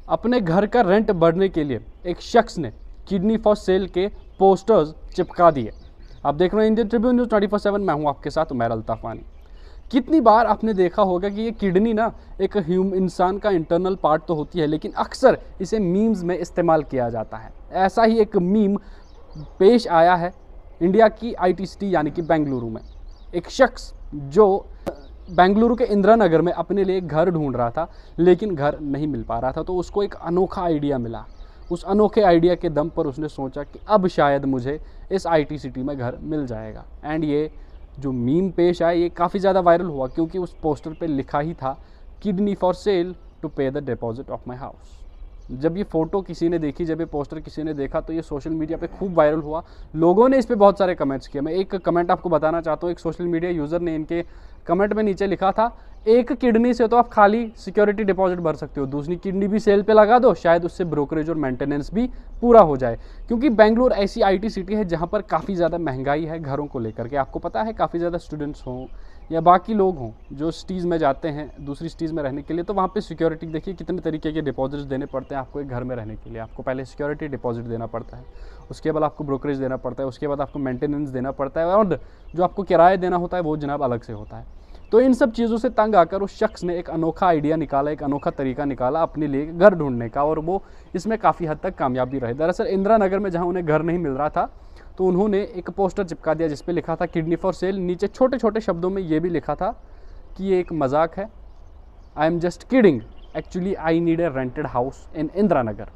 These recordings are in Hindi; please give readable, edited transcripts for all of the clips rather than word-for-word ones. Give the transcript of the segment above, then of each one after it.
अपने घर का रेंट भरने के लिए एक शख्स ने किडनी फॉर सेल के पोस्टर्स चिपका दिए। आप देख रहे हैं इंडियन ट्रिब्यून न्यूज़ 24/7। मैं हूं आपके साथ उमैर अल्ताफ़ानी। कितनी बार आपने देखा होगा कि ये किडनी ना एक इंसान का इंटरनल पार्ट तो होती है, लेकिन अक्सर इसे मीम्स में इस्तेमाल किया जाता है। ऐसा ही एक मीम पेश आया है इंडिया की IT सिटी यानी कि बेंगलुरु में। एक शख्स जो बेंगलुरु के इंदिरा नगर में अपने लिए एक घर ढूंढ रहा था, लेकिन घर नहीं मिल पा रहा था, तो उसको एक अनोखा आइडिया मिला। उस अनोखे आइडिया के दम पर उसने सोचा कि अब शायद मुझे इस IT सिटी में घर मिल जाएगा। एंड ये जो मीम पेश आया ये काफ़ी ज़्यादा वायरल हुआ, क्योंकि उस पोस्टर पे लिखा ही था किडनी फॉर सेल टू पे the deposit of my house. जब ये फ़ोटो किसी ने देखी, जब ये पोस्टर किसी ने देखा, तो ये सोशल मीडिया पे खूब वायरल हुआ। लोगों ने इस पे बहुत सारे कमेंट्स किए। मैं एक कमेंट आपको बताना चाहता हूँ। एक सोशल मीडिया यूज़र ने इनके कमेंट में नीचे लिखा था, एक किडनी से तो आप खाली सिक्योरिटी डिपॉजिट भर सकते हो, दूसरी किडनी भी सेल पे लगा दो, शायद उससे ब्रोकरेज और मेंटेनेंस भी पूरा हो जाए। क्योंकि बेंगलुरु ऐसी IT सिटी है जहाँ पर काफ़ी ज़्यादा महंगाई है घरों को लेकर के। आपको पता है, काफ़ी ज़्यादा स्टूडेंट्स हों या बाकी लोग हों जो सिटीज़ में जाते हैं दूसरी सिटीज़ में रहने के लिए, तो वहाँ पे सिक्योरिटी देखिए कितने तरीके के डिपॉजिट्स देने पड़ते हैं आपको एक घर में रहने के लिए। आपको पहले सिक्योरिटी डिपॉजिट देना पड़ता है, उसके बाद आपको ब्रोकरेज देना पड़ता है, उसके बाद आपको मेंटेनेंस देना पड़ता है, और जो आपको किराया देना होता है वो जनाब अलग से होता है। तो इन सब चीज़ों से तंग आकर उस शख्स ने एक अनोखा आइडिया निकाला, एक अनोखा तरीका निकाला अपने लिए घर ढूंढने का, और वो इसमें काफ़ी हद तक कामयाब भी रहे। दरअसल इंदिरा नगर में जहाँ उन्हें घर नहीं मिल रहा था, तो उन्होंने एक पोस्टर चिपका दिया जिस पे लिखा था किडनी फॉर सेल। नीचे छोटे छोटे शब्दों में ये भी लिखा था कि ये एक मजाक है, I am just kidding, actually I need a rented house in Indira Nagar.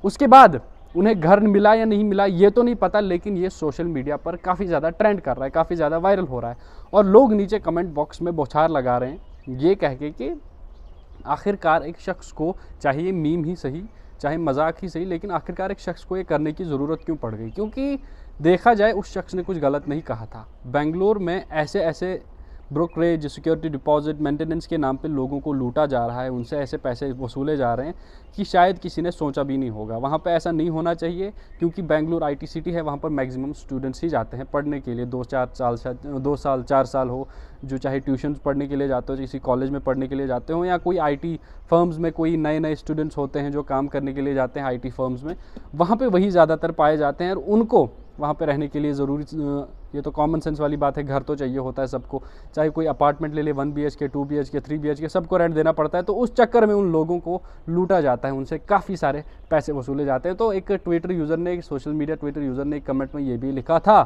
उसके बाद उन्हें घर मिला या नहीं मिला ये तो नहीं पता, लेकिन ये सोशल मीडिया पर काफ़ी ज़्यादा ट्रेंड कर रहा है, काफ़ी ज़्यादा वायरल हो रहा है, और लोग नीचे कमेंट बॉक्स में बौछार लगा रहे हैं ये कह के कि आखिरकार एक शख्स को, चाहे ये मीम ही सही, चाहे मजाक ही सही, लेकिन आखिरकार एक शख्स को ये करने की ज़रूरत क्यों पड़ गई? क्योंकि देखा जाए उस शख्स ने कुछ गलत नहीं कहा था। बेंगलोर में ऐसे ऐसे ब्रोकरेज, सिक्योरिटी डिपॉजिट, मेंटेनेंस के नाम पे लोगों को लूटा जा रहा है, उनसे ऐसे पैसे वसूले जा रहे हैं कि शायद किसी ने सोचा भी नहीं होगा। वहाँ पे ऐसा नहीं होना चाहिए, क्योंकि बेंगलुरु IT सिटी है, वहाँ पर मैक्सिमम स्टूडेंट्स ही जाते हैं पढ़ने के लिए। 2 साल 4 साल हो, जो चाहे ट्यूशन पढ़ने के लिए जाते हो, किसी कॉलेज में पढ़ने के लिए जाते हो, या कोई IT फर्म्स में कोई नए नए स्टूडेंट्स होते हैं जो काम करने के लिए जाते हैं IT फर्म्स में, वहाँ पर वही ज़्यादातर पाए जाते हैं। और उनको वहाँ पे रहने के लिए ज़रूरी, ये तो कॉमन सेंस वाली बात है, घर तो चाहिए होता है सबको। चाहे कोई अपार्टमेंट ले ले, 1 BHK, 2 BHK, 3 BHK, सबको रेंट देना पड़ता है। तो उस चक्कर में उन लोगों को लूटा जाता है, उनसे काफ़ी सारे पैसे वसूले जाते हैं। तो एक ट्विटर यूज़र ने, एक सोशल मीडिया ट्विटर यूज़र ने एक कमेंट में ये भी लिखा था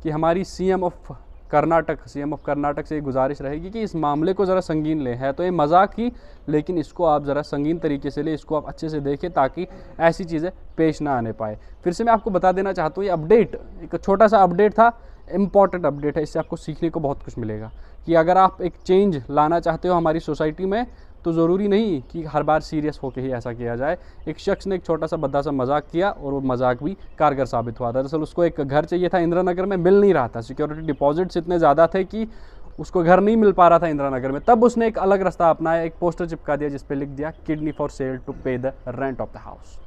कि हमारी CM ऑफ कर्नाटक से गुजारिश रहेगी कि इस मामले को ज़रा संगीन लें। है तो ये मजाक ही, लेकिन इसको आप ज़रा संगीन तरीके से लें, इसको आप अच्छे से देखें, ताकि ऐसी चीज़ें पेश ना आने पाए। फिर से मैं आपको बता देना चाहता हूँ, ये अपडेट एक छोटा सा अपडेट था, इम्पॉर्टेंट अपडेट है। इससे आपको सीखने को बहुत कुछ मिलेगा कि अगर आप एक चेंज लाना चाहते हो हमारी सोसाइटी में, तो ज़रूरी नहीं कि हर बार सीरियस होकर ही ऐसा किया जाए। एक शख्स ने एक छोटा सा भद्दा सा मजाक किया, और वो मजाक भी कारगर साबित हुआ। दरअसल उसको एक घर चाहिए था इंदिरा नगर में, मिल नहीं रहा था, सिक्योरिटी डिपॉजिट्स इतने ज़्यादा थे कि उसको घर नहीं मिल पा रहा था इंदिरा नगर में। तब उसने एक अलग रास्ता अपनाया, एक पोस्टर चिपका दिया जिस पे लिख दिया किडनी फॉर सेल टू पे the rent of the house.